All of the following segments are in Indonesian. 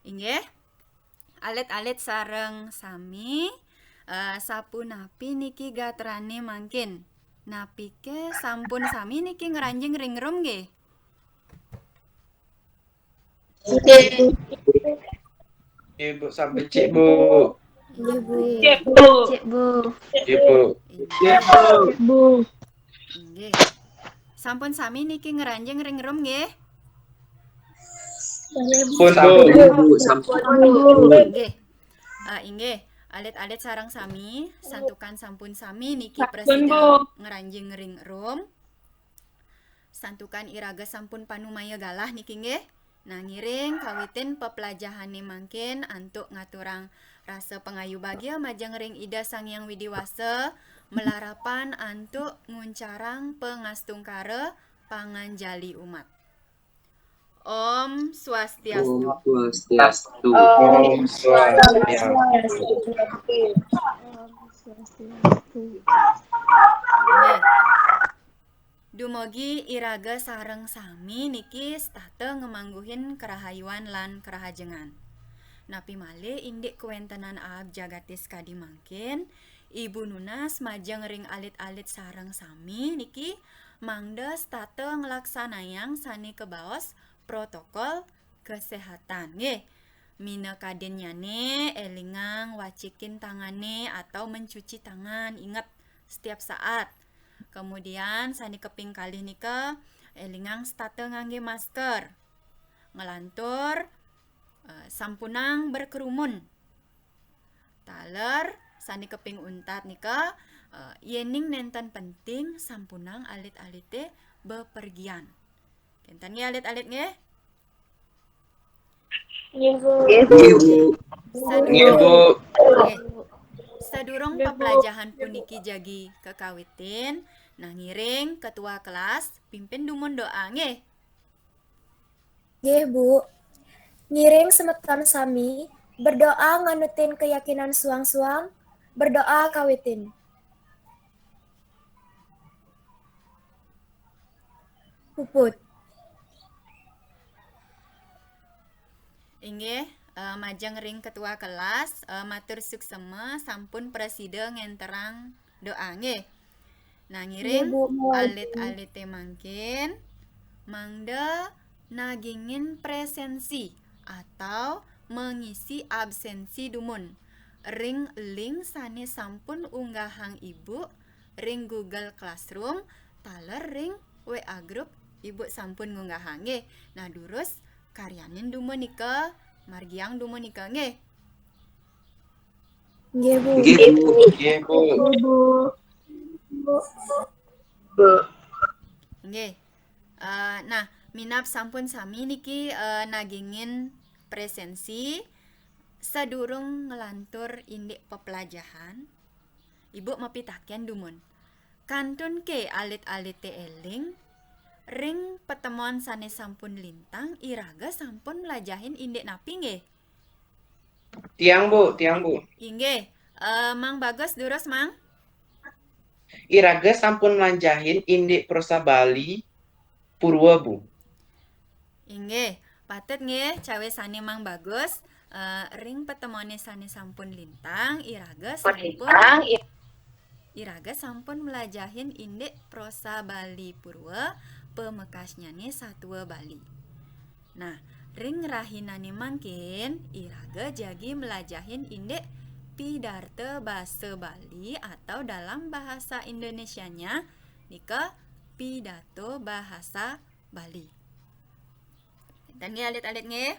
Inggih, alit-alit sareng sami sapunapi niki gatrane mangkin. Napike sampun sami niki ngranjing ringrum nggih. Ibu sampai cik bu. Inggih. Cek Bu. Ibu. Inggih. Cek Bu. Inggih. Sampun sami niki ngranjing ringrum nggih. Pun Sampun Bu. Inggih. Inggih. Alit-alit sareng sami, santukan sampun sami niki presida ngranjing ringrum. Santukan iraga sampun panumaya galah niki nggih. Nah ngiring kawitin pepelajahane mangkin antuk ngaturang rasa pengayu bagia majeng ring Ida Sang Hyang Widiwasa melarapan antuk nguncarang pengastungkara panganjali umat. Om Swastiastu. Swastiastu. Om Swastiastu. Nggih. Dumugi iraga sareng sami niki state ngemangguhin kerahayuan lan kerahajengan. Napi malih indik kuwentenan aab jagatis kadi mangkin, Ibu Nunas majeng ring alit-alit sareng sami niki mangda state ngelaksanayang sani kebaos protokol kesehatan. Nggih. Mina kadennyane elingang wacikin tangane atau mencuci tangan, ingat setiap saat. Kemudian sani keping kalih nika elingang state ngangge masker. Ngelantur sampunang berkerumun. Taler sani keping untat nika yening nenten penting sampunang alit-alite bepergian. Kenten nggih alit-alit nggih? Ibu. Ibu. Nggih. Sadurung pepelajahan puniki jagi kekawitin, nah ngiring ketua kelas pimpin dumun doa nggih. Nggih Bu. Ngiring semeton sami berdoa nganutin keyakinan suang-suang, berdoa kawitin. Puput. Inggih, majeng ring ketua kelas matur suksema sampun presida ngenterang doa nggih. Nah ngiring Nggih, Bu. alit-alite mangkin mangda nagingin presensi atau mengisi absensi dumun. Ring link sane sampun unggahang Ibu ring Google Classroom taler ring WA group Ibu sampun ngunggahang nggih. Nah durus karyanin dumun nika margiang dumun nika nggih. Nggih, Bu. Ibu. Nggih. Nah, minap sampun sami niki nagingin presensi sadurung ngelantur indik pepelajahan. Ibu mapitaken dumun. Kantun ke alit-alit eling ring pertemuan sane sampun lintang iraga sampun melajahin indik napi nggih. Tiang bu. Inggih. Mang Bagus durus Mang. Iraga sampun lanjahin indik prosa Bali Purwa bu. Inggih, patut nggih cawe sane Mang Bagus ring pertemuane sane sampun lintang iraga sampun melajahin indik prosa Bali Purwa pemekasnyane Satwa Bali. Nah, ring rahinane mangkin iraga jagi melajahin indik pidarta basa Bali atau dalam bahasa Indonesianya nika pidato bahasa Bali. Dan nggih alit-alit nggih.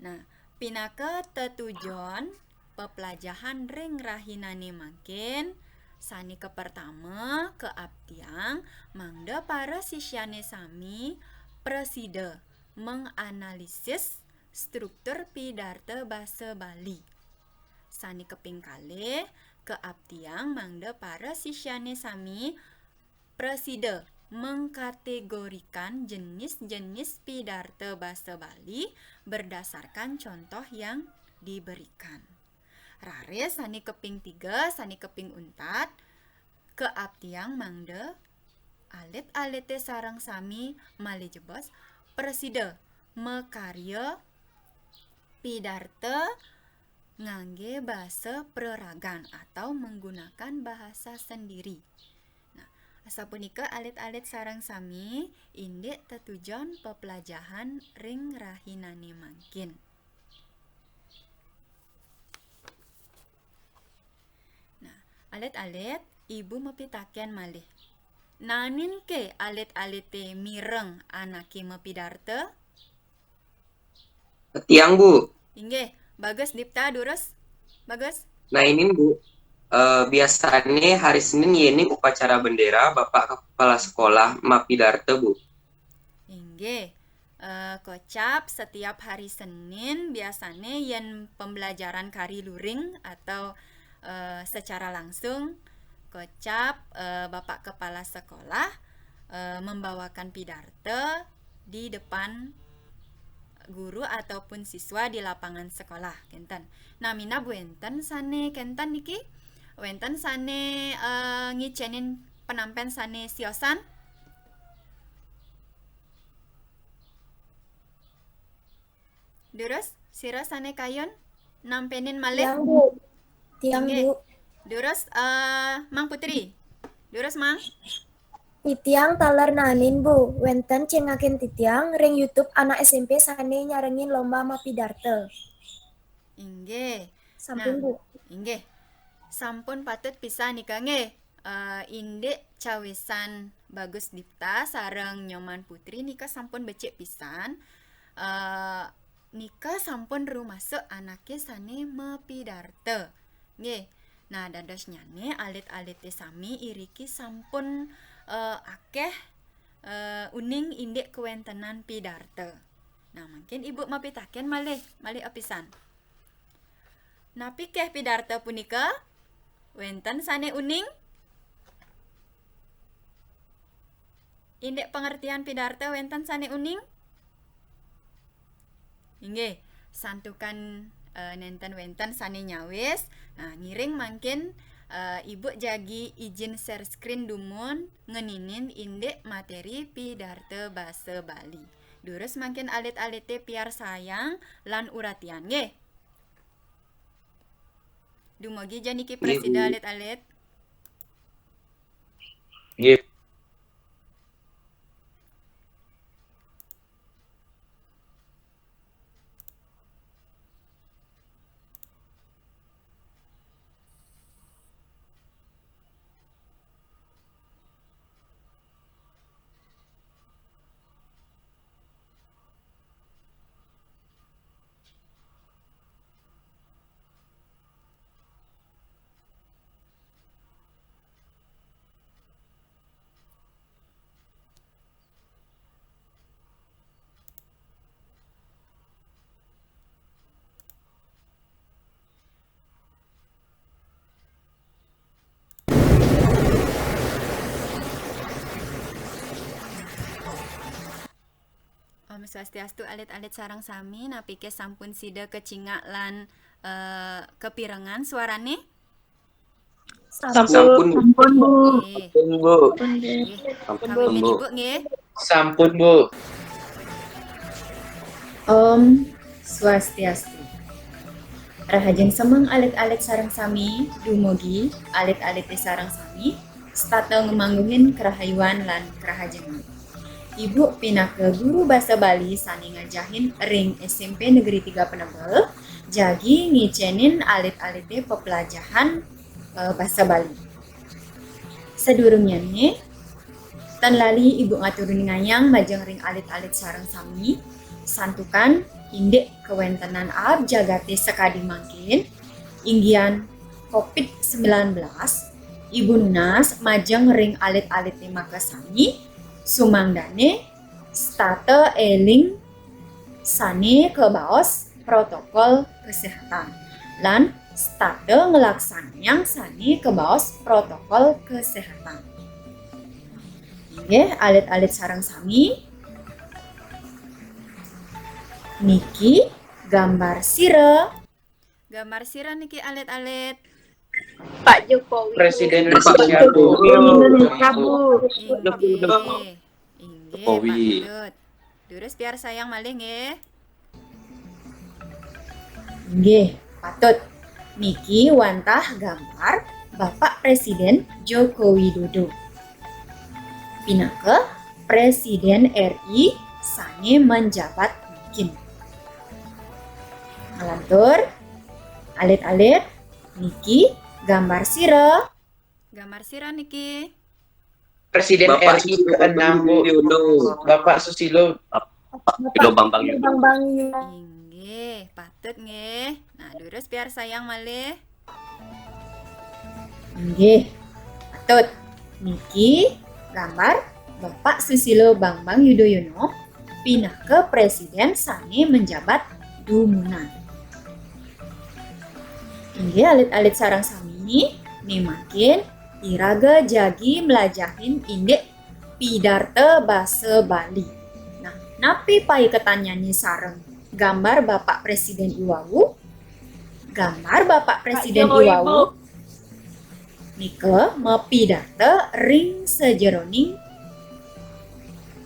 Nah, pinaka tetujon pepelajahan ring rahinane mangkin sani ke pertama ke abtiang mangda para sisyane sami presida menganalisis struktur pidarta basa Bali. Sani keping kalih ke abtiang mangda para sisyane sami presida mengkategorikan jenis-jenis pidarta basa Bali berdasarkan contoh yang diberikan. Rare sani keping 3, sani keping untat, ke abtiang mangda alit-alite sarang sami malih jebos presida mekarya pidarte ngangge bahasa pereragan atau menggunakan bahasa sendiri. Nah, asapunika alit-alit sareng sami indek tetujon pepelajahan ring rahinane mangkin. Nah, alit-alit ibu mepitaken malih. Nanin ke alit-alite mireng anake mepidarte? Tiang Bu. Inggih, bagus Dipta durus. Bagus. Nah ini Bu, biasanya hari Senin ini upacara bendera Bapak Kepala Sekolah Mapidarte Bu. Inggih. Kocap setiap hari Senin biasanya yen pembelajaran kari luring atau secara langsung kocap Bapak Kepala Sekolah membawakan pidarte di depan guru ataupun siswa di lapangan sekolah kenten. Namina buenten sane kenten niki wenten sane ngicenin penampen sane siosan. Durus sira sane kayon nampenin malih. Tiang Bu. Tiang Inggih. Bu. Durus Mang Putri. Durus Mang. Titiang taler nanin Bu. Wenten cengakin titiang ring YouTube anak SMP sane nyarengin lomba mapidarte. Inggih. Sampun Bu. Inggih. Sampun patut pisan nika nggih. Indek cawisan Bagus Dipta sareng Nyoman Putri nika sampun becik pisan. Nika sampun rumasuk anake sane mepidarte. Nggih. Nah, dados nyane alit-alite sami iriki sampun akeh uning indek kewentenan pidarte. Nah, mungkin Ibu mapitaken malih apisan. Napi keh pidarte punika wenten sane uning indek pengertian pidarte wenten sane uning. Inggih, santukan nenten wenten sane nyawis. Nah, ngiring mangkin Ibu jagi izin share screen dumun ngeninin indek materi pidarte basa Bali. Durus mangkin alit-alite piar sayang lan uratian nggih. Dumugi janiki presida alit-alit. Nggih. Om Swastiastu alit-alit sareng sami napike sampun sida kecingak lan kepirengan suarane. Sampun Bu. Nggih. Sampun Bu. Nggih. Sampun Kawimin Bu. Ibu nggih. Sampun Bu. Om Swastiastu. Rahajeng semeng alit-alit sareng sami dumugi alit-alit sareng sami stata ngemangguhin kerahayuan lan kerahajengan. Ibu pinake guru basa Bali sani ngajahin ring SMP Negeri 3 Penebel jagi ngicenin alit-alite pepelajahan basa Bali. Sedurungnya nih tan lali Ibu ngaturin ngayang majeng ring alit-alit sareng sami santukan indek kewentenan abjagati sekadi mangkin inggian COVID-19 Ibu Nunas majeng ring alit-alit lima kesami sumangdane state eling sane kebaos protokol kesehatan lan state ngelaksananyang sane kebaos protokol kesehatan. Nggih, alit-alit sareng sami niki gambar sira. Gambar sira niki alit-alit. Pak Jokowi. Presiden Pak Indonesia Bu. Indonesia Bu. Inggih. Inggih, Jokowi. patut. Durus biar sayang malih nggih. Nggih, patut. Niki wantah gambar Bapak Presiden Joko Widodo. Pinake Presiden RI sane menjabat mungkin. Ngalantur, alit-alit, niki gambar sira. Gambar sira niki. Presiden Bapak RI ke-6 Bu. Yudho. Bapak Susilo. Susilo Bambang Yudho. Bambang Yudho. Nggih, patut nggih. Nah, lurus biar sayang malih. Nggih, patut. Niki gambar Bapak Susilo Bambang Yudhoyono pindah ke presiden sane menjabat dumunan. Nggih, alit-alit sarang sami nemakin iraga jagi melajahin indek pidarta basa Bali. Nah, napi pai ketanyani sareng gambar Bapak Presiden Iwawu? Gambar Bapak Presiden Iwawu nike mepidarta ring sejeroning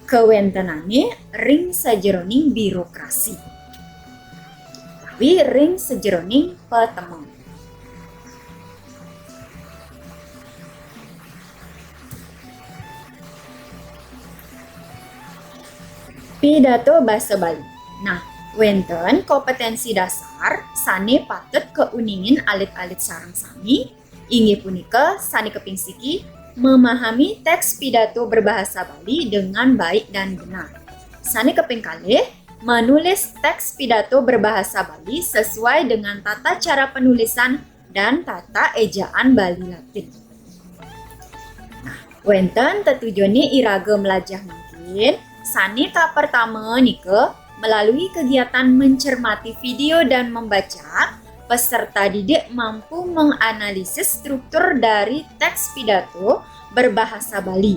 kewentenane ring sejeroning birokrasi. Tapi ring sejeroning petemu. Pidato basa Bali. Nah, wenten kompetensi dasar sane patut keuningin alit-alit sarang sami inggih punika sane keping siki memahami teks pidato berbahasa Bali dengan baik dan benar. Sane keping kalih menulis teks pidato berbahasa Bali sesuai dengan tata cara penulisan dan tata ejaan Bali Latin. Nah, wenten tetujone iraga melajah mungkin sane ka pertama nike melalui kegiatan mencermati video dan membaca, peserta didik mampu menganalisis struktur dari teks pidato berbahasa Bali.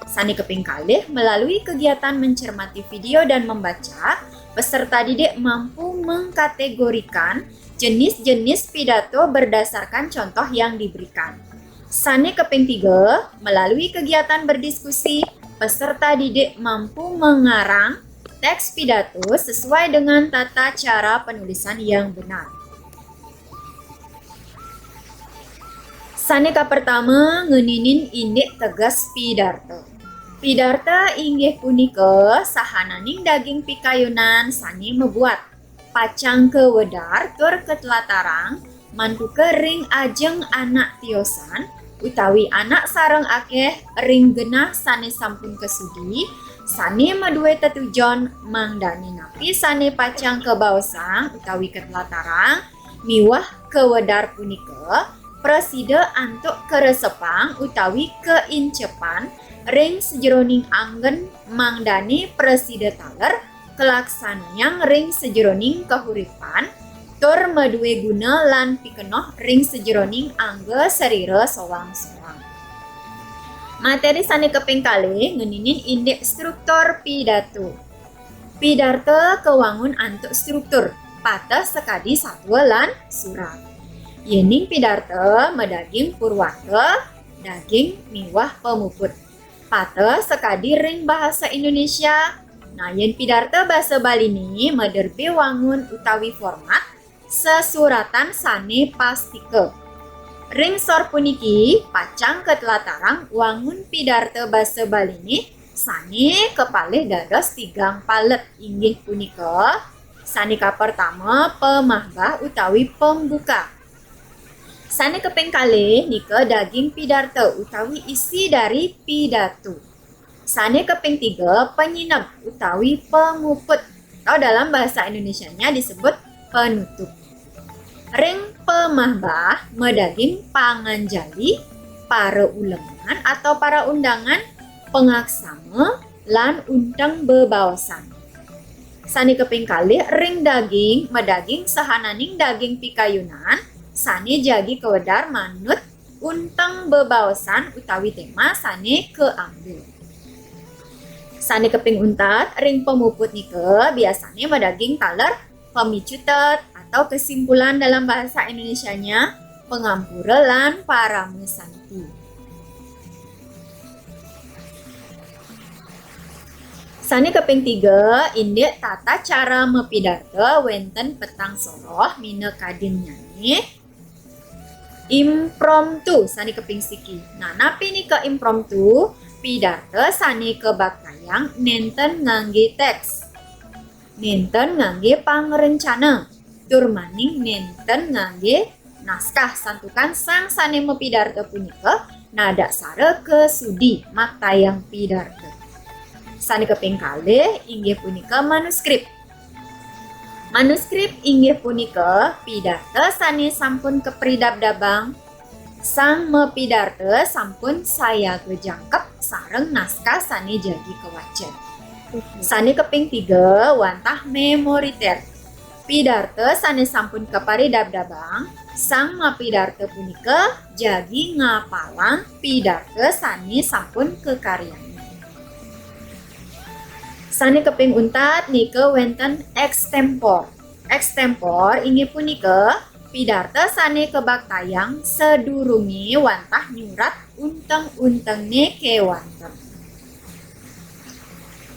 Sane keping kalih melalui kegiatan mencermati video dan membaca, peserta didik mampu mengkategorikan jenis-jenis pidato berdasarkan contoh yang diberikan. Sane keping 3, melalui kegiatan berdiskusi, peserta didik mampu mengarang teks pidato sesuai dengan tata cara penulisan yang benar. Saneka pertama ngeninin indek tegas pidarta. Pidarta inggih punika sahananing daging pikayunan sane membuat pacang ke wedar tur ke telatarang mantu ring ajeng anak tiosan utawi anak sareng akeh ring genah sane sampun kesudi sane madue tetujon mangdani napi sane pacang ke baosang utawi ke telatarang miwah ke wedar punika preside antuk keresepang utawi keincepan ring sejeroning anggen mangdani preside taler kelaksanayang ring sejeroning kahuripan tur madue guna lan pikenoh ring sejeroning angge serira sowang-sowang. Materi sane keping kalih ngeninin indek struktur pidato. Pidarta kewangun antuk struktur patah sekadi satwa lan surat. Yening pidarta medaging purwata daging miwah pemuput. Patah sekadi ring bahasa Indonesia. Nah, yen pidarta bahasa Bali ini mederbe wangun utawi format sesuratan sane pastike. Ring sor puniki pacang ke telatarang wangun pidarta bahasa Bali ini sane kepalih dados tigang palet inggih punika sanika pertama pemahbah utawi pembuka. Sane keping kalih nika daging pidarta utawi isi dari pidato. Sane keping 3 penyinep utawi penguput atau dalam bahasa Indonesianya disebut penutup. Ring pemahbah medaging panganjali para uleman atau para undangan pengaksama lan untang bebaosan. Sane keping kalih ring daging medaging sahananing daging pikayunan sane jagi kewedar manut untang bebaosan utawi tema sane keambil. Sane keping untat ring pemuput nike biasanya medaging taler pemicutet atau kesimpulan dalam bahasa Indonesianya pengampura lan paramesanti. Sani kaping 3 indek tata cara mepidarto wenten petang soroh mine kadin nyanyi impromptu sani kaping siki. Nah, napi ni ke impromptu pidarto sani ke baktayang nenten ngangge teks. Nenten ngangge pangrencana. Tur maning nenten ngangge naskah santukan sang sane mepidarto punika nada sare ke sudi maktayang pidarto. Sani kaping kalih inggih punika manuskrip. Manuskrip inggih punika pidarto sane sampun kepridabdabang sang mepidarto sampun saya kejangkep sareng naskah sane jadi kewacer. Sani kaping 3 wantah memoriter. Pidarto sane sampun keparidabdabang sang mapidarto punika jagi ngapalang pidarto sane sampun kekaryani. Sani kaping untat nika wenten extempor. Extempor inggih punika pidarto sane kebaktayang sedurungi wantah nyurat unteng-untengne kewanten.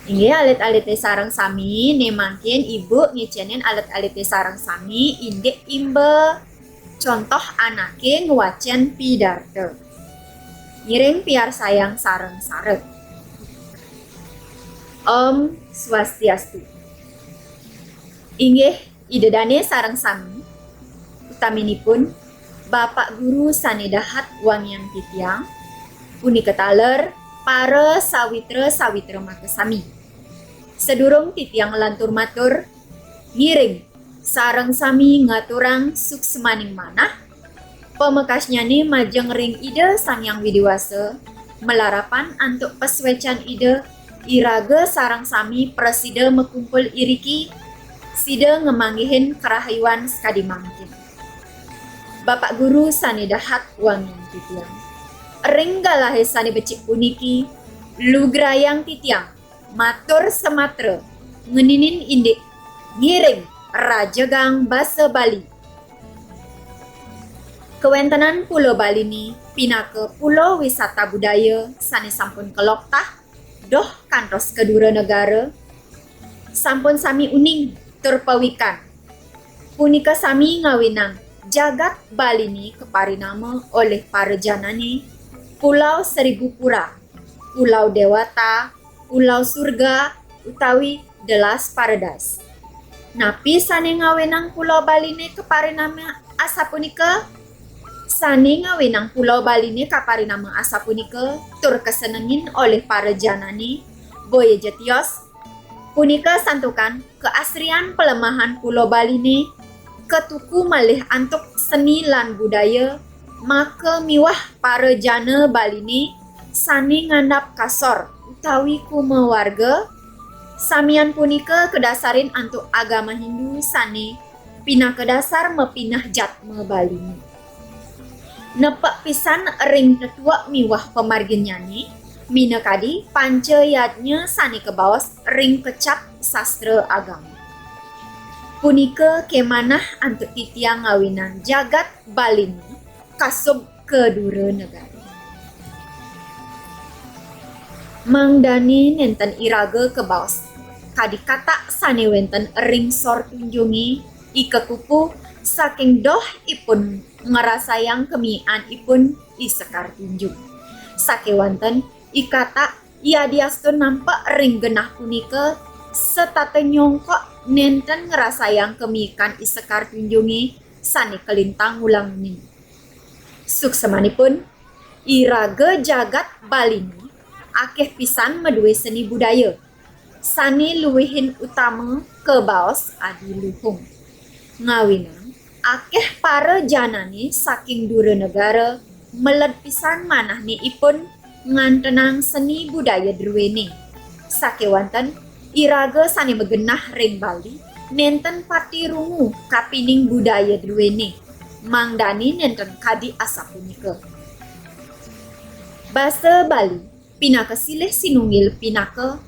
Inggih alit-alite sareng sami nemangkin ibu ngicenin alit-alite sareng sami indek imbe contoh anake ngwacen pidarto. Ngiring piar sayang sareng sareng. Om Swastiastu. Inggih idedane sareng sami utaminipun Bapak Guru sanedahat wangian titiang punika taler para sawitra-sawitra makasami. Sedurung titiang lantur matur ngiring sareng sami ngaturang suksemaning manah pemekasnyane majeng ring ide Sang Yang Widiwasa melarapan antuk peswecan ide iraga sarang sami presida mekumpul iriki sida ngemanggihin kerahayuan sekadi mangkin. Bapak Guru sanedahat wangian titiang. Ringgalahe sane becik puniki lugrayang titiang matur sematra ngeninin indik ngiring rajegang basa Bali. Kewentenan Pulau Bali ni pinaka pulau wisata budaya sane sampun keloktah doh kantos kedua negara sampun sami uning terpawikan punika sami ngawinang jagat Bali ni keparinama oleh para janani Pulau Seribu Pura, Pulau Dewata, Pulau Surga utawi The Last Paradise. Napi sane ngawinang Pulau Bali ni keparinama asa punika sane ngawinang Pulau Bali ni kaparinama asa punika tur kesenengin oleh para janani boya jetios punika santukan keasrian pelemahan Pulau Bali ni ketuku malih antuk seni lan budaya maka miwah para jana Bali ni sane ngandap kasor utawi kuma warga samian punika kedasarin antuk agama Hindu sane pinah kedasar mepinah jatme Bali ni. Nepak pisan ring tetua miwah pemarginya ni mina kadi pancayatnya sane kebawas ring kecap sastra agama. Punika kemanah antuk titiang ngawinan jagat Bali ni kasub kedua negara. Mangdani nenten iraga kebawas kadi kata sane wenten ring sor tunjungi ika kupu saking doh ipun ngerasayang kemian ipun isekar tunjung. Sake wonten ikata ia diastun nampak ring genah punika setate nyongkok nenten ngerasayang kemikan isekar tunjungi sane kelintang ulang ni. Suksemanipun iraga jagat Bali ni akeh pisan medue seni budaya sane luwihin utama kebaos adi luhung. Ngawinang akeh para janani saking dura negara meled pisan manah ni ipun ngantenang seni budaya druwene. Sake wonten iraga sane megenah ring Bali nenten pati rungu kapining budaya druwene mangdani nenten kadi asa punika. Basa Bali pinaka silih sinunggil pinaka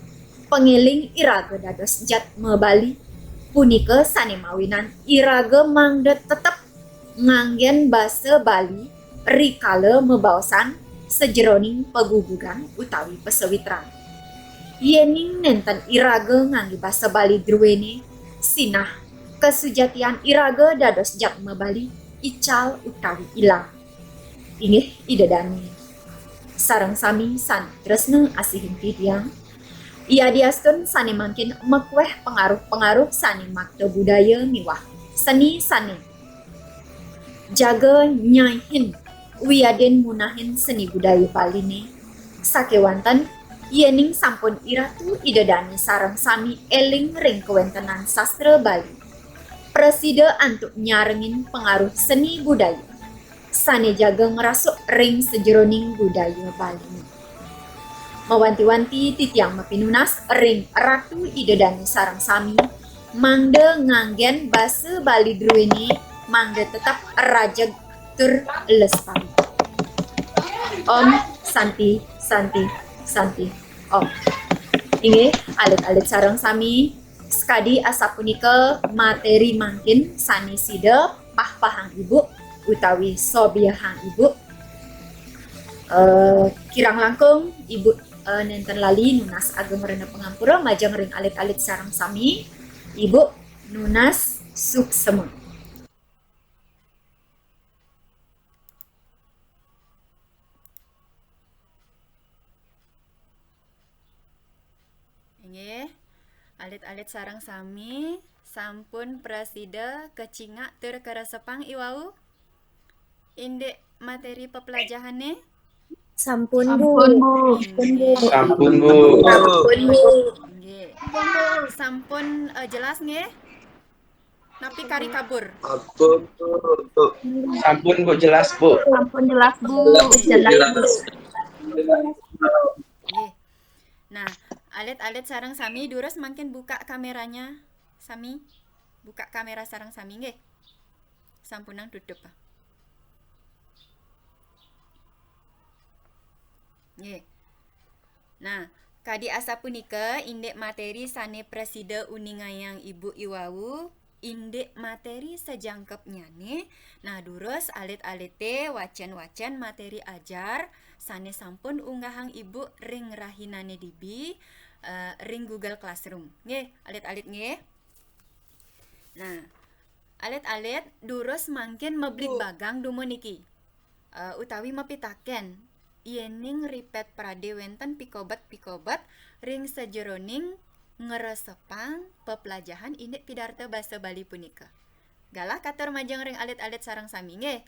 pengeling iraga dados jatme Bali punika sane mawinan iraga mangdet tetep nganggen basa Bali rikala mebaosan sejeroning pegugugan utawi pesewitran. Yening nenten iraga ngangge basa Bali druene sinah kesujatian iraga dados jakma Bali ical utawi ilang. Inggih idedani. Sareng sami san tresna asihin titiang. Ia diastun sane mangkin mekweh pengaruh-pengaruh sane makta budaya miwah seni sane jaga nyaihin wiaden munahin seni budaya Baline sakewanten yening sampun iratu idedani sareng sami eling ring kewentenan sastra Bali preside antuk nyarengin pengaruh seni budaya sane jaga ngerasuk ring sejeroning budaya Bali mawanti-wanti titiang mapinunas ring ratu idedani sareng sami mangde nganggen basa Bali druene mangde tetap rajag tur lestari. Om Santi Santi Santi Om. Inggih alit-alit sareng sami skadi asapunika materi mangkin sani sida pah-pahang ibu utawi sobiahang ibu kirang langkung ibu nenten lali nunas ageng rena pengampura majang ring alit-alit sareng sami ibu nunas suksema. Inggih alit-alit sareng sami sampun presida kecingak tur keresepang iwau indek materi pepelajahane. Sampun Bu. Ampun, Bu. Inggih. Sampun Bu. Ampun, Bu. Nggih. Sampun jelas nggih? Napi kari kabur. Sampun Bu, jelas Bu. Ampun, jelas, Bu. Jelas, Bu. Nggih. Nah, alit-alit sareng sami durus makin buka kameranya. Sami buka kamera sareng sami nggih. Sampunang tutup. Nggih. Nah, kadi asapunika indek materi sane presida uningayang Ibu Iwau indek materi sejangkep nyane. Nah, durus alit-alite wacan-wacan materi ajar sane sampun unggahang Ibu ring rahinane dibi ring Google Classroom. Nggih, alit-alit nggih. Nah, alit-alit durus mangkin meblik bagang dumo niki. Utawi mapitaken yening ripet prade wenten pikobat ring sejeroning ngeresepang pepelajahan indek pidarta basa Bali punika. Galah katur majeng ring alit-alit sareng sami nggih.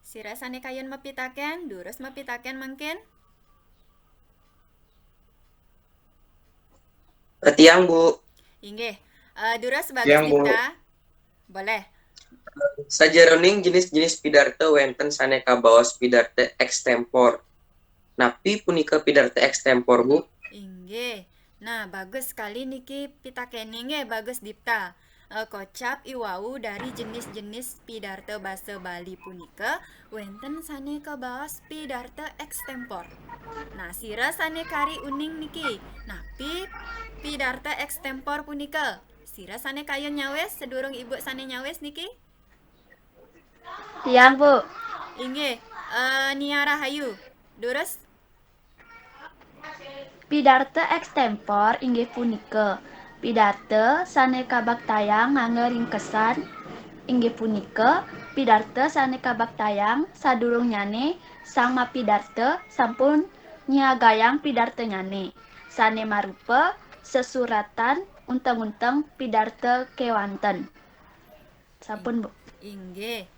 Sirasane kayon mapitaken, durus mapitaken mangken. Ketiang Bu, Inggih. Durus bagus Yang, Bu. Dipta. Boleh. sajeroning jenis-jenis pidarta wenten saneka bawas pidarta extempor. Napi punika pidarta extempor Bu? Inggih. Nah, bagus sekali niki pitakene nggih, bagus Dipta. Kocap iwau dari jenis-jenis pidarta basa Bali punika wenten sane kabawas pidarta extempor. Nah, sira sane kari uning niki. Napi pidarta extempor punika sira sane kayon nyawes sedurung ibu sane nyawes niki. Tiang, Bu. Inggih. Nia Rahayu. Durus Pidarta extempor inggih punika pidarta sane kabaktayang ngangge ringkesan inggih punika pidarta sane kabaktayang sadurung nyane sang mapidarta sampun nyiagayang pidarta nyane sane marupa sesuratan unteng-unteng pidarta kewanten. Sampun Bu. Inggih.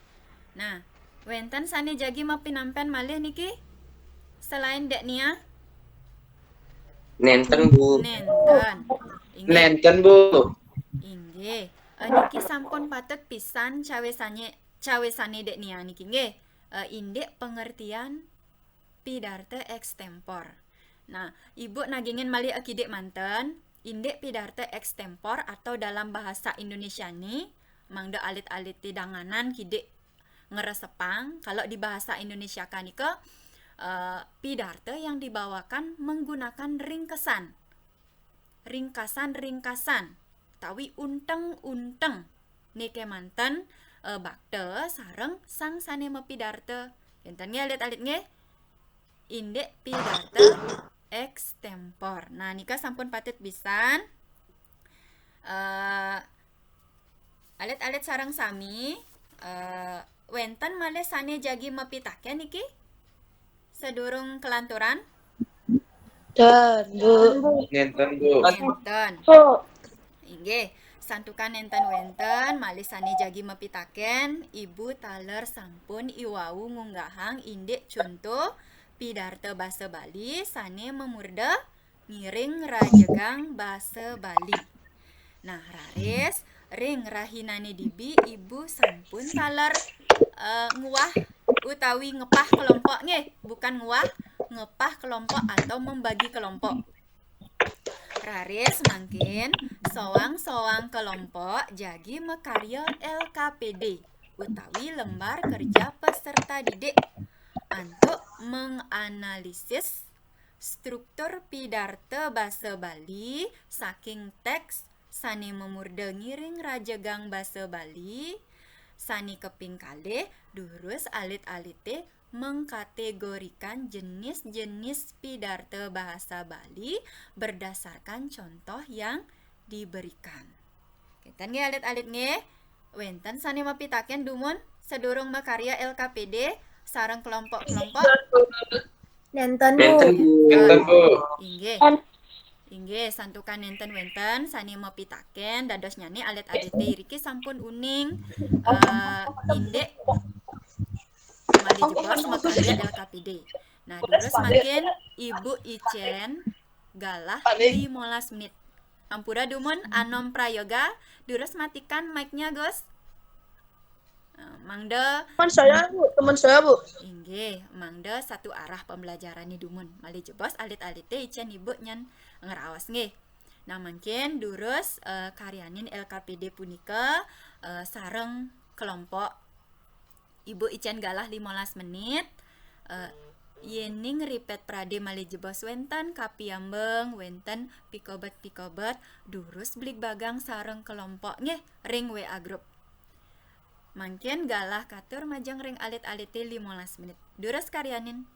Nah, wenten sane jagi mapinampen malih niki selain Dek Nia. Nenten Bu. Nenten. Inggih. Nenten Bu. Inggih. Niki sampun patut pisan cawesane Dek Nia niki nggih. Indek pengertian pidarta extempor. Nah, Ibu nagingin malih akidek manten, indek pidarta extempor atau dalam bahasa Indonesia nih mangda alit-alit tidanganan kidek ngeresepang. Kalau di bahasa Indonesia kan ika pidarta yang dibawakan menggunakan ringkasan tawi unteng nike manten bakte sareng sang sane mapidarta Enten nge alit-alit nge indek pidata extempor. Nah, nika sampun patit pisan. Alit-alit sareng sami wenten malih sane jagi mapitaken niki sedurung kelanturan. Ngenten Bu. Enten. Inggih, santukan enten wenten malih sane jagi mapitaken ibu taler sampun iwau ngunggahang indek contoh pidarto basa Bali sane memurda ngiring rajegang basa Bali. Nah, raris ring rahinane dibi ibu sampun taler nguah utawi ngepah kelompok nggih, bukan nguah, ngepah kelompok atau membagi kelompok. Raris mangkin sowang-sowang kelompok jagi mekarya LKPD utawi lembar kerja peserta didik untuk menganalisis struktur pidarto basa Bali saking teks sani memurda ngiring rajegang basa Bali sani keping kalih durus alit-alite mengkategorikan jenis-jenis pidarto bahasa Bali berdasarkan contoh yang diberikan. Kita nge alit-alit nge wenten sani mapitaken dumun sedurung makarya LKPD sareng kelompok-kelompok. Nenten Nenten Bu. Bu. Ngenten Bu. Inggih, santukan nenten wenten sani mapitaken dados nyane alit-alite iriki sampun uning indek malih jebos makarya LKPD. Nah, durus makin Ibu Icen galah 15 menit. Ampura dumun anom prayoga, durus matikan mic-nya, Gus. Mangda Teman saya Bu. inggih, mangda satu arah pembelajaran ni dumun. Malih jebos alit-alite Icen Ibu nyen ngeraos nggih. Nah, mungkin durus karyanin LKPD punika sareng kelompok Ibu Icen galah 15 menit. Yening ripet prade malih jebos wenten kapiambeng wenten pikobet durus blik bagang sareng kelompok nggih ring WA group. Mangkin galah katur majang ring alit-alite 15 menit. Durus karyanin.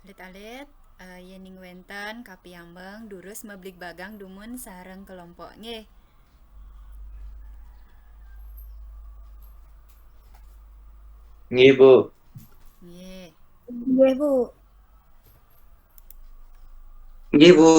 Alit-alit yening wenten kapiambang durus meblik bagang dumun sareng kelompok nggih. Nggih, Bu. Nggih. Nggih, Bu. Nggih, Bu.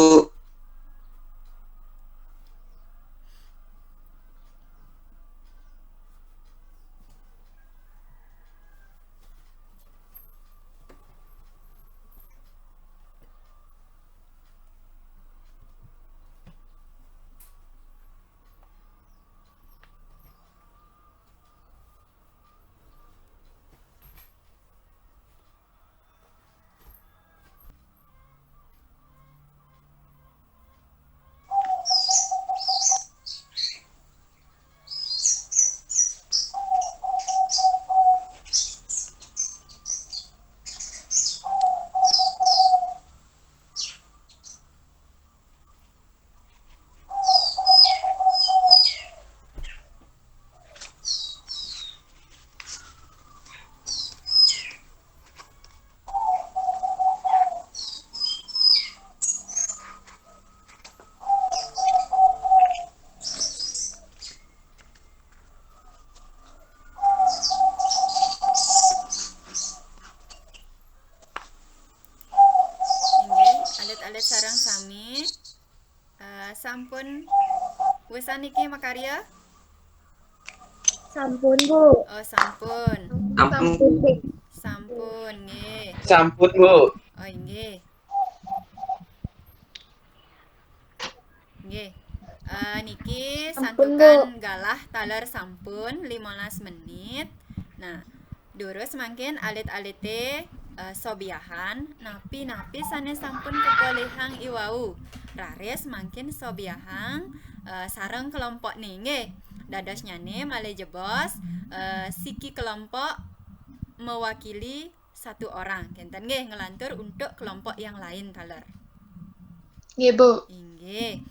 Inggih, alit-alit sareng sami sampun wis niki makarya? Sampun, Bu. Oh, sampun. Ampun. Sampun nggih. Sampun, Bu. Oh, nggih. Nggih. Niki Sampun, santukan galah taler sampun 15 menit. Nah, durus mangkin alit-alite sobiahan napi sanes sampun kepolehang iwau. Rares mangkin sobiahang sareng kelompok nih nggih. Dados nyane male jebos siki kelompok mewakili satu orang. Kenten nggih ngelantur untuk kelompok yang lain taler. Nggih, Bu. Inggih.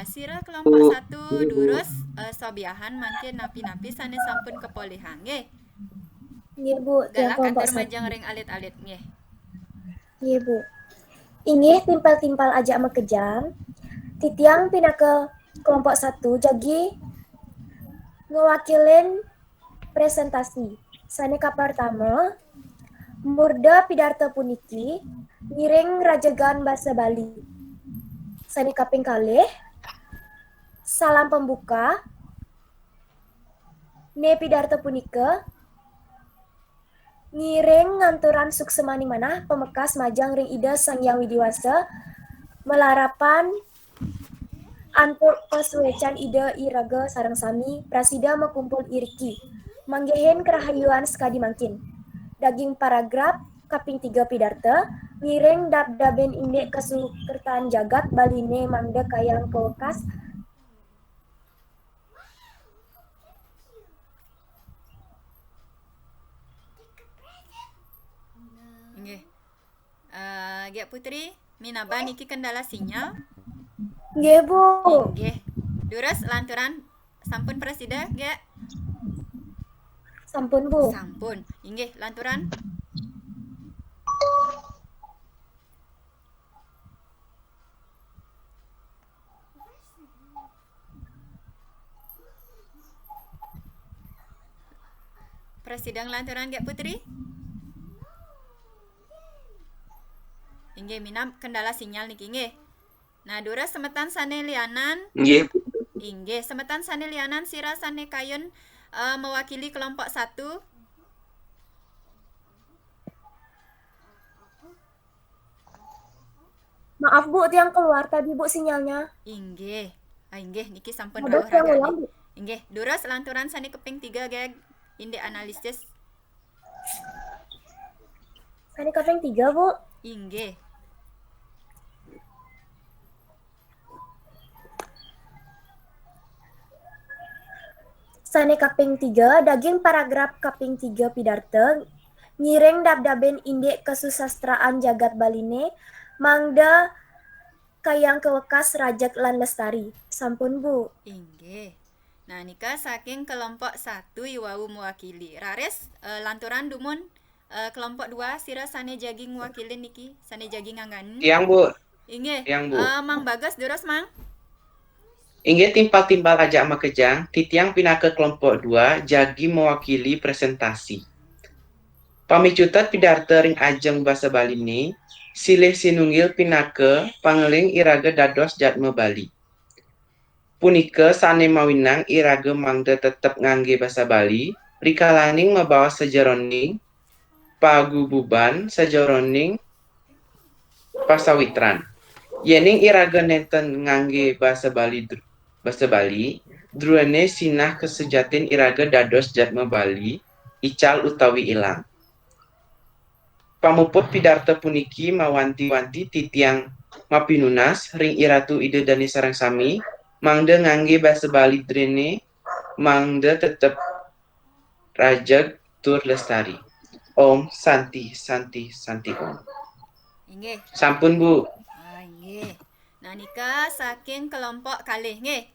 Sira kelompok satu durus sobiahan mangkin napi sanes sampun kepolihan nggih. Nggih, Bu. Tiang Galak kelompok atur satu. majang ring alit-alit nggih. Nggih, Bu. Inggih timpal-timpal ajak mekejang. Titiang pindah ke kelompok satu jagi ngewakilin presentasi. Saneka pertama, murda pidarto puniki ngiring rajegan bahasa Bali. Saneka ping kalih, salam pembuka. Ne pidarto punika ngiring nganturan suksemani manah pemekas majang ring ida Sang Hyang Widiwasa melarapan antuk pasuecan ida iraga sareng sami prasida mekumpul iriki manggehen kerahayuan sekadi mangkin daging paragraf kaping 3 pidarta ngiring dab-daben indek kesukertaan jagat baline mangda kayang kewekas Nggih. Gek Putri, minaba niki kendala sinyal? nggih Bu. Nggih. Durus lanturan sampun presida gek? Sampun Bu. Sampun. Inggih, lanturan. Presidang lanturan gek Putri? Inggih, minam kendala sinyal niki nggih. Nah, durus semetan sane lianan. Nggih, Bu. Inggih, semetan sane lianan sira sane kayun mewakili kelompok satu. Maaf Bu, tiang keluar tadi Bu sinyalnya. Inggih. Inggih, niki sampun Ada rawuh tiang raga ulang nih. Bu. Inggih, durus lanturan sane keping 3 gek inde analisis. Sani kaping 3 Bu. Inggih. Sane kaping 3 daging paragraf kaping 3 pidarta ngiring dab-daben indek kesusastraan jagat baline mangda kayang kewekas rajak lan lestari. Sampun Bu. Inggih. Nah, nika saking kelompok satu iwau mewakili. Rares lanturan dumun kelompok 2 sira sane jagi ngwakilin niki, sane jagi ngangganin. Tiang, Bu. Inggih. Tiang, Bu. Mang Bagas durus, Mang. Inggih timpal-timpal ajak makejang, titiang pinake kelompok 2, jagi mewakili presentasi. Pamicutat pidarta ring ajeng basa Bali ni, silih sinunggil pinake pangeling iraga dados jatme Bali. Punika sane mawinang iraga mangda tetep ngangge basa Bali, rikalaning mabawa sejeroning pagububan sejeroning pasawitran. Yening iraga nenten ngangge basa Bali, druene sinah kesejatin iraga dados jatme Bali, ical utawi ilang. Pamuput pidarta puniki mawanti-wanti titiang mapinunas ring iratu ide dani sareng sami, mangda ngangge basa Bali drene, mangda tetep rajag tur lestari. Om Santi Santi Santi Om. Inggih. Sampun, Bu. Inggih. Nah nika saking kelompok kalih nggih.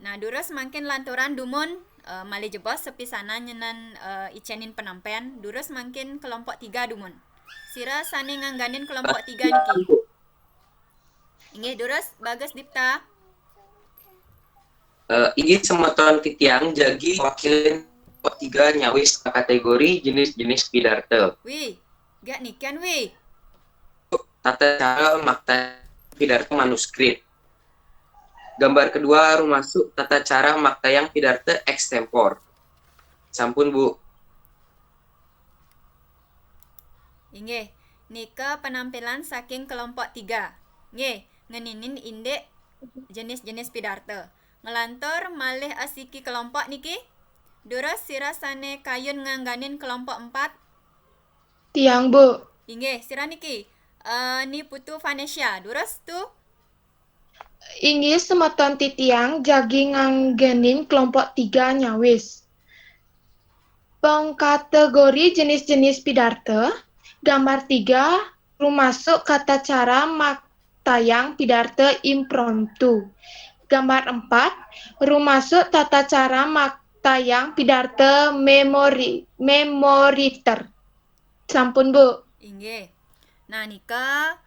Nah durus mangkin lanturan dumun malih jebos sepisanan nyenan icenin penampian, durus mangkin kelompok 3 dumun. Sira sane ngangganin kelompok 3 niki. Inggih durus Bagas Dipta. Inggih semeton titiang jagi wakilin kelompok 3 nyawis kategori jenis-jenis pidarta. Wih, gak nikan wih. Tata cara makta pidarta manuskrip. Gambar kedua rumasuk tata cara maktayang pidarta ekstempor. Sampun, Bu. Inggih, nika penampilan saking kelompok 3. Nggih, ngeninin indek jenis-jenis pidarta. Ngelantur malih asiki kelompok niki. Durus sira sane kayun ngangganin kelompok 4. Tiang, Bu. Inggih, sira niki. Ni Putu Vanesia. Durus tuh. Inggih semeton titiang jagi nganggenin kelompok 3 nyawis. Pengkategori jenis-jenis pidarta, gambar 3 rumasuk kata cara maktayang pidarta impromptu. Gambar 4 rumasuk tata cara maktayang pidarta memoriter. Sampun, Bu. Inggih. Nah nika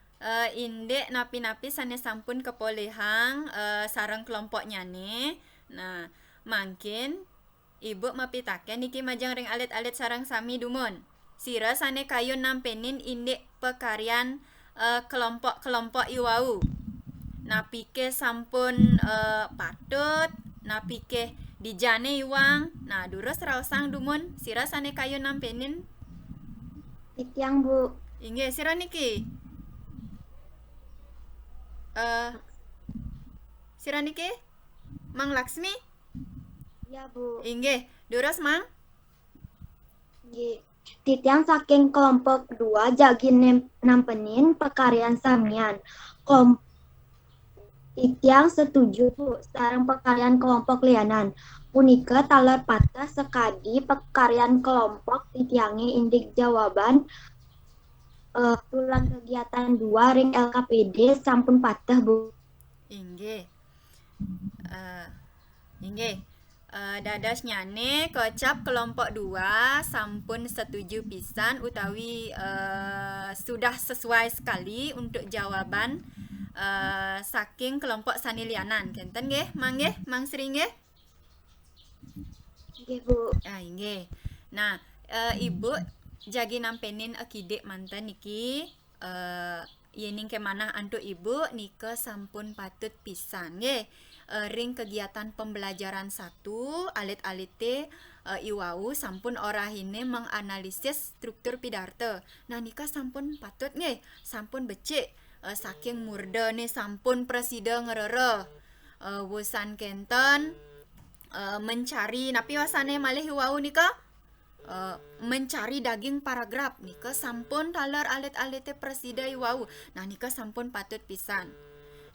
indek napi-napi sane sampun kepolehang sareng kelompoknya nih. Nah, mangkin ibu mapitaken niki majang ring alit-alit sareng sami dumun. Sira sane kayun nampenin indek pekaryan kelompok-kelompok iwau. Napike sampun patut, napike dijane iwang. Nah, durus raosang dumun sira sane kayun nampenin. Titiang, Bu. Inggih, sira niki. Sira niki Mang Laksmi. Ya, Bu. Inggih, durus Mang. Nggih. Titiang saking kelompok 2 jagi nampenin pekaryan samian. Titiang setuju, Bu, sareng pekaryan kelompok lianan. Punika taler patah sekadi pekaryan kelompok titiange indik jawaban tulang kegiatan 2 ring LKPD sampun patah, Bu. Inggih. Inggih. Dadas nyane kocap kelompok 2 sampun setuju pisan utawi sudah sesuai sekali untuk jawaban saking kelompok sanilianan. Kenten nggih, Mang nggih, Mang Sri nggih. Nggih, Bu. Inggih. Nah, Ibu jagi nampenin akidik mantan niki yening kemanah antuk Ibu nika sampun patut pisan nggih. Ring kegiatan pembelajaran 1 alit-alite iwau sampun orahine menganalisis struktur pidarta. Nah nika sampun patut nggih, sampun becik saking murda nih sampun presida ngerere wusan kenten mencari napi wasane malih iwau nika mencari daging paragraf nika sampun taler alit-alite presida iwau. Nah nika sampun patut pisan.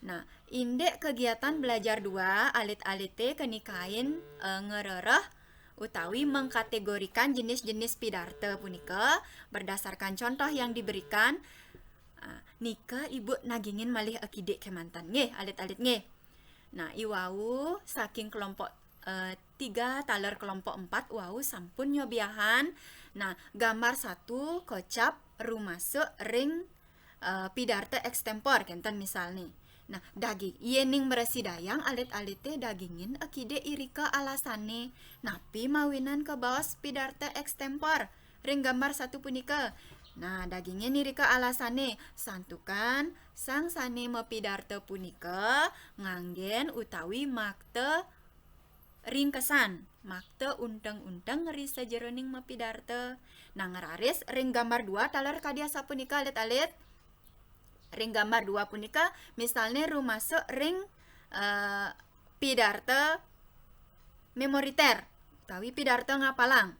Nah, indek kegiatan belajar 2 alit-alite kenikain ngerereh utawi mengkategorikan jenis-jenis pidarta punika berdasarkan contoh yang diberikan. Nika Ibu nagingin malih akidik kemantan nggih alit-alit nggih. Nah, iwau saking kelompok 3 taler kelompok 4 wau sampun nyobiahan. Nah, gambar 1 kocap rumasuk ring pidarte extempor kenten misal nih. Nah, daging iening meresi dayang alit-alite dagingin akide irika alasane napi mawinan ke bawas pidarte extempor ring gambar 1 punika. Nah, dagingnya nirika alasane santukan sang sane mepidarte punika nganggen utawi makte ringkesan makte unteng-unteng ri sajeroning mepidarte. Nah, ngeraris ring gambar 2 taler kadia sapunika alit-alit. Ring gambar 2 punika misalnya rumasuk ring pidarte memoriter utawi pidarte ngapalang.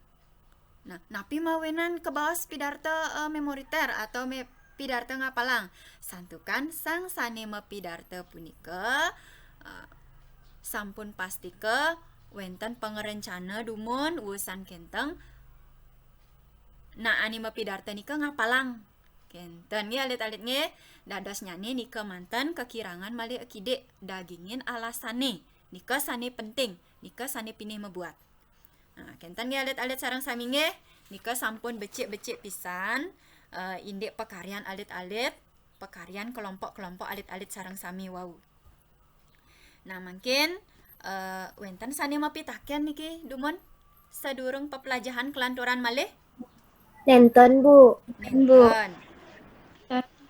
Nah, napi mawenan ke bawah pidarte memoriter atau pidarte ngapalang. Santukan sang sane mepidarte punika sampun pasti ke wenten pengerencana dumun urusan kenteng. Nah, ani mepidarte nika ngapalang. Kenten ya alit-alit nge dados nyane nika mantan kekirangan mali akide dagingin alasane nika sane penting nika sane pinih mebuat. Nah, kenten ya alit-alit sareng sami nge nika sampun becik-becik pisan indek pekaryan alit-alit pekaryan kelompok-kelompok alit-alit sareng sami wau. Nah, mungkin wenten sane mapitaken niki dumun sadurung pepelajahan kelanturan malih. Nenten, Bu. Nenten.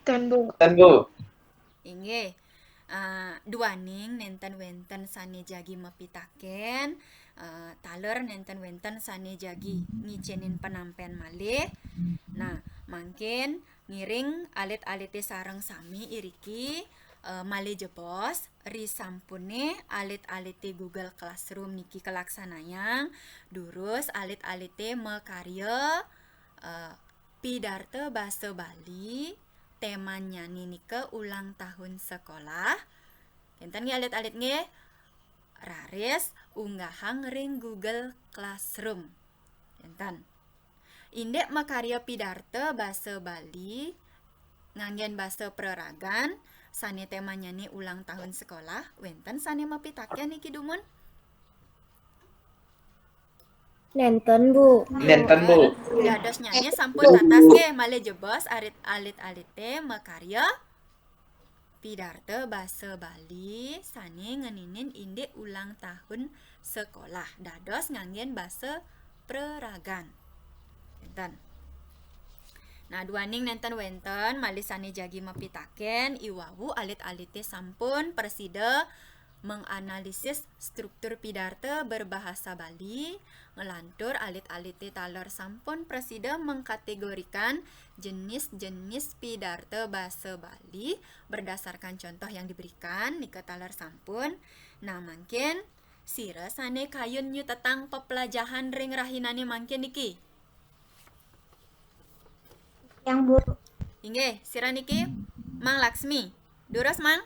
Dan Bu. Dan Bu. Inggih. Duaning nenten wenten sane jagi mapitaken taler nenten wenten sane jagi ngicenin penampen malih. Nah, mungkin ngiring alit-alite sareng sami iriki malih jebos ri sampune alit-alite Google Classroom niki kelaksanayang durus alit-alite mekarya pidarte basa Bali temanya nika ulang tahun sekolah. Kenten nge alit-alit nge raris unggahang ring Google Classroom. Kenten. Indek makarya pidarte basa Bali nganggen basa Preragan sane temanya nih ulang tahun sekolah wenten sane mapitaken niki dumun. Nenten, Bu. Nenten Bu. Dados nyanyi sampun tatas ge malih jebos alit-alite makarya pidarte basa Bali sane ngeninin indek ulang tahun sekolah dados nganggen basa Preragan. Enten. Nah, duaning nenten wenten malih sane jagi mapitaken iwawu alit-alite sampun persida menganalisis struktur pidarte berbahasa Bali, ngelantur alit-alite taler sampun presida mengkategorikan jenis-jenis pidarte bahasa Bali berdasarkan contoh yang diberikan nika taler sampun. Nah, mungkin sira sane kayun nyu tetang pepelajahan ring rahinane mangkin niki. Yang Bu. Inggih, sira niki Mang Laksmi. Durus, Mang?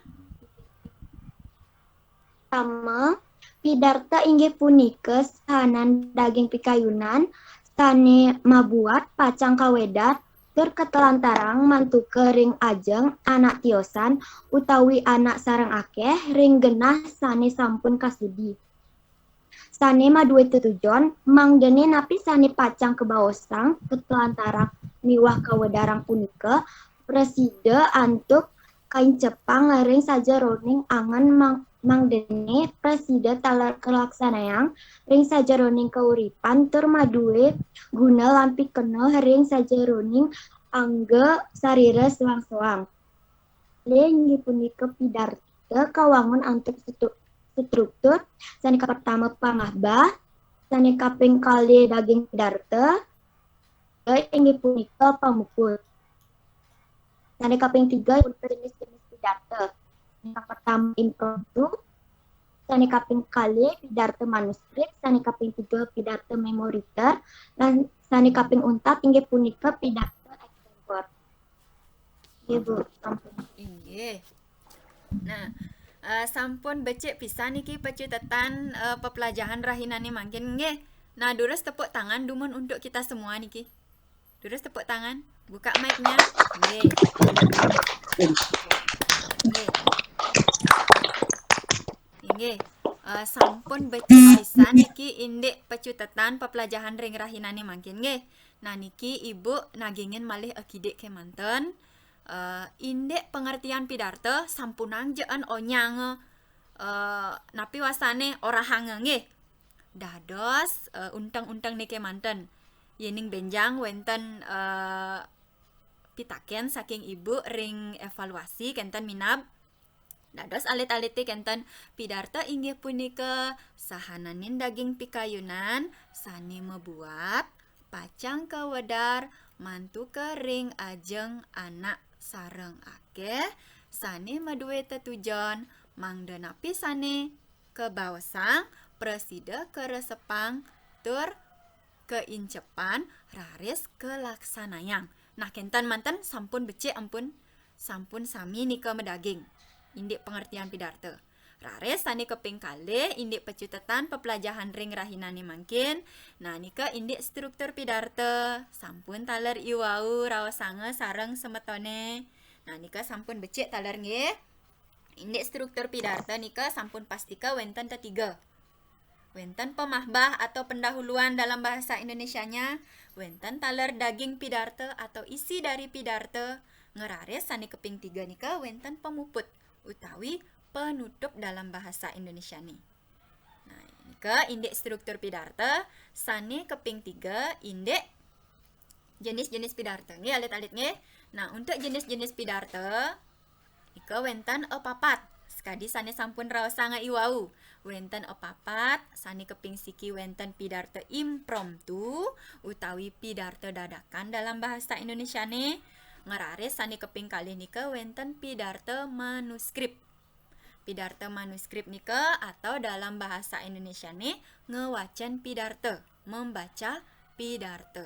Pertama, pidarte inggih punika sahanan daging pikayunan sane mabuat pacang kawedat tur ketelantarang mantu ring ajeng anak tiosan utawi anak sareng akeh ring genah sane sampun kasudi. Sane maduwe tutujon manggene napi sane pacang kebaosang ketelantarang miwah kawedarang punika presida antuk kain cepang ring saja roning angan mangdene presida taler kelaksanayang ring sajeroning kauripan tur maduwe guna lampi kena ring sajeroning angga sarira selang-selang. Inggih punika pidarte kawangun antuk struktur sane pertama pangahbah sane kaping kali daging pidarte inggih punika pamukul. Sane kaping 3 jenis-jenis pidarte. Yang pertama impromptu, sane kaping kali pidarte manuskrip, sane kaping 3 pidarte memoriter, dan sane kaping 4 inggih punika pidarte extempor. Nggih Bu, sampun. Inggih. Nah, sampun becik pisan niki pecutetan pepelajahan rahinane mangkin nggih. Nah, durus tepuk tangan dumun untuk kita semua niki. Durus tepuk tangan, buka mic-nya. Nggih. Nggih. Nggih. sampun becik pisan niki indik pecutetan pepelajaran ring rahinane mangkin nggih. Nah niki ibu nagingin malih akidik kemanten. Indik pengertian pidarto sampunang jeun onyang napi wasane ora hange nggih. Dados untang-untang niki kemanten. Yening benjang wenten pitaken saking ibu ring evaluasi kenten minab. Dados alit-alite kenten pidarto inggih punika sahananin daging pikayunan sane mebuat pacang kewedar mantu kering ajeng anak sareng akeh sane meduwe tetujon mangda napi sane kebaosang presida keresepang tur keincepan raris kelaksanayang. Nah kenten manten sampun becik ampun sampun sami nika medaging indik pengertian pidarto. Rares sani keping kalih indik pecutetan pepelajaran ring rahinane mangkin. Nah nika indik struktur pidarto sampun taler iwau raosange sareng semetone. Nah nika sampun becik taler nggih. Indik struktur pidarto nika sampun pastika wenten tetiga. Wenten pemahbah atau pendahuluan dalam bahasa Indonesianya, wenten taler daging pidarto atau isi dari pidarto. Ngerares sani keping 3 nika wenten pemuput utawi penutup dalam bahasa Indonesia nih. Nah, nika indik struktur pidarto sane keping 3 indik jenis-jenis pidarto nggih alit-alit nggih. Nah, untuk jenis-jenis pidarto nika wenten papat. Sekadi sane sampun raosanga iwau. Wenten papat sane keping siki wenten pidarto impromptu utawi pidarto dadakan dalam bahasa Indonesia nih. Ngerares sane keping kalih nika wenten pidarto manuskrip. Pidarto manuskrip nika atau dalam bahasa Indonesia nih ngewacen pidarto, membaca pidarto.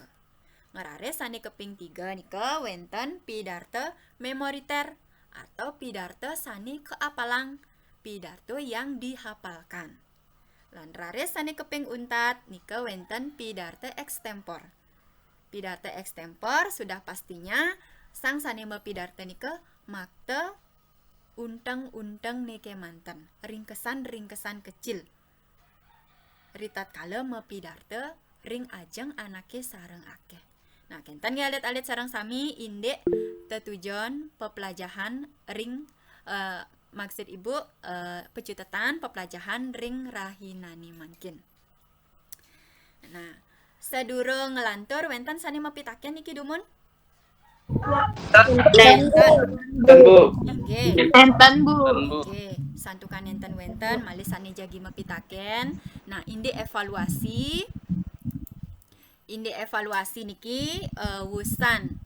Ngerares sane keping 3 nika wenten pidarto memoriter atau pidarto sane keapalang, pidarto yang dihafalkan. Lan rares sane keping 4 nika wenten pidarto extempor. Pidarto extempor sudah pastinya sang sanema pidarto nika makte unteng-unteng nike manten, ringkesan-ringkesan kecil. Ritat kala mepidarto ring ajeng anake sareng akeh. Nah, kenten nggih alit-alit sareng sami indik tetujon pepelajaran ring maksud ibu pecutetan pepelajaran ring rahinani mangkin. Nah, sedurung ngelantur wenten sane mepitaken niki dumun. Bu. Nggih. Enten Bu. Oke, santukan enten wenten malih sane jagi mepitaken. Nah, indik evaluasi niki wusan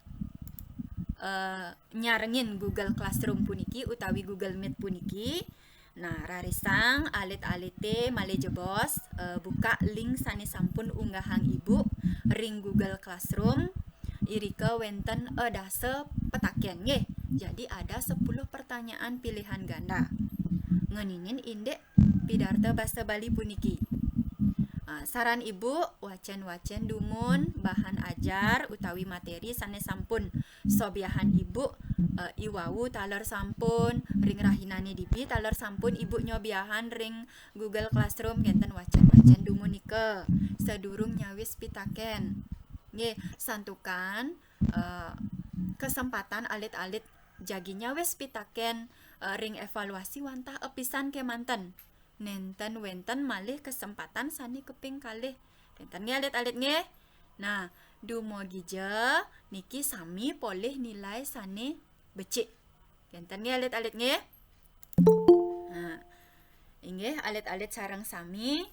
nyarengin Google Classroom puniki utawi Google Meet puniki. Nah, rarisang alit-alite malih jebos buka link sane sampun unggahang ibu ring Google Classroom. Irika wenten dase petaken nggih. Jadi ada 10 pertanyaan pilihan ganda. Ngeninin indik pidarto basa Bali puniki. Saran ibu wacen-wacen dumun bahan ajar utawi materi sane sampun sobiahan ibu iwau taler sampun ring rahinane dipi taler sampun ibu nyobiahan ring Google Classroom genten wacen-wacen dumun nika sedurung nyawis pitaken. Nggih, santukan kesempatan alit-alit jaginya wis pitaken ring evaluasi wantah episan kemanten. Nenten wenten malih kesempatan sani keping kalih. Nenten nggih alit-alit nggih. Nah, dumugi je niki sami polih nilai sane becik. Nenten nggih alit-alit nggih. Nah, inggih alit-alit sareng sami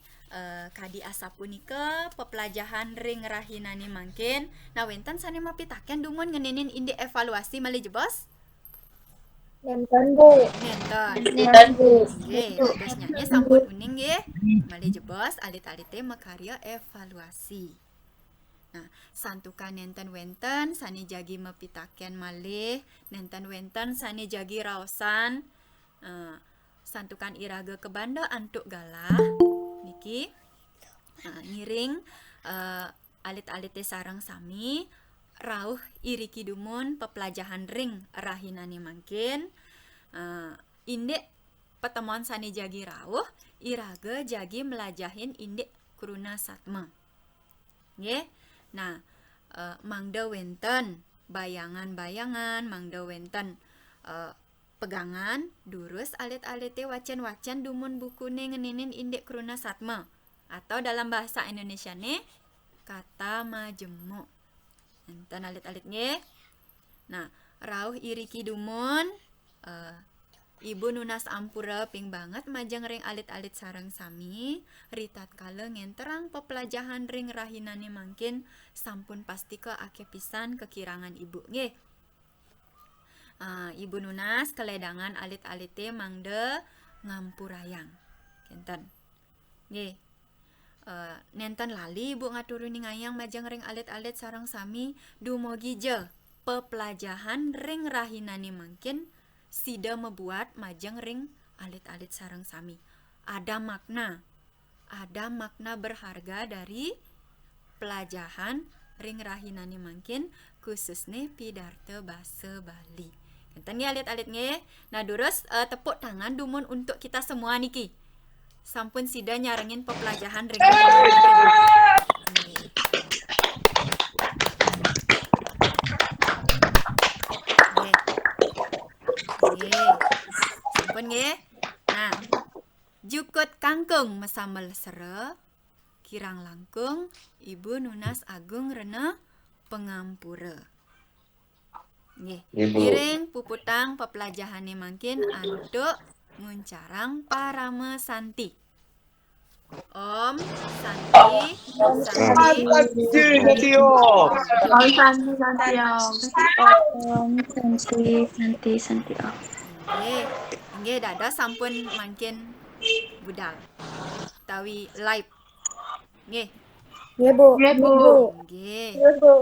kadi asa punika pepelajaran ring rahinani mangkin. Nah, wenten sane mapitaken dumun ngeninin indik evaluasi malih jebos. Nenten Bu. Nenten. Nggih, dados nyanyi sampun uning nggih. Malih jebos alit-alite makarya evaluasi. Nah, santukan nenten wenten sane jagi mapitaken malih, nenten wenten sane jagi raosan. Santukan iraga kebanda antuk galah niki ngiring alit-alite sareng sami rauh iriki dumun pepelajaran ring rahinani mangkin indik pertemuan sani jagi rawuh iraga jagi melajahin indik kuruna satma. Nggih. Nah, mangda wenten bayangan-bayangan, mangda wenten pegangan durus alit-alite wacan-wacan dumun bukune ngeninin indik kuruna satma atau dalam bahasa Indonesia nih kata majemuk. Enten alit-alit nggih. Nah, rauh iriki dumun Ibu Nunas Ampura ping banget majang ring alit-alit sareng sami ritat kala ngenterang pepelajahan ring rahinane mangkin sampun pasti ke ake pisan kekirangan ibu nggih. Ibu Nunas keledangan alit-alite mangde ngampurayang kenten nggih. Nenten lali ibu ngaturuni ngayang majang ring alit-alit sareng sami dumogi je pepelajahan ring rahinane mangkin sida membuat majang ring alit-alit sareng sami. Ada makna berharga dari pelajahan ring rahinane mangkin khususnya pidarto basa Bali. Enten nggih alit-alit nggih. Nah, durus tepuk tangan dumun untuk kita semua niki. Sampun sida nyarengin pepelajahan ring rahinane mangkin. Sampun nggih. Nah, jukut kangkung mesamel sere kirang langkung Ibu Nunas Agung Rena Pengampura. Nggih. Ibu. Piring puputang pepelajahane mangkin antuk nguncarang parame santi. Om Santi Santi. Nggih dada sampun mangkin budal. Tawi live. Nggih. Nggih, Bu. Nggih, Bu. Nggih. Nggih, Bu.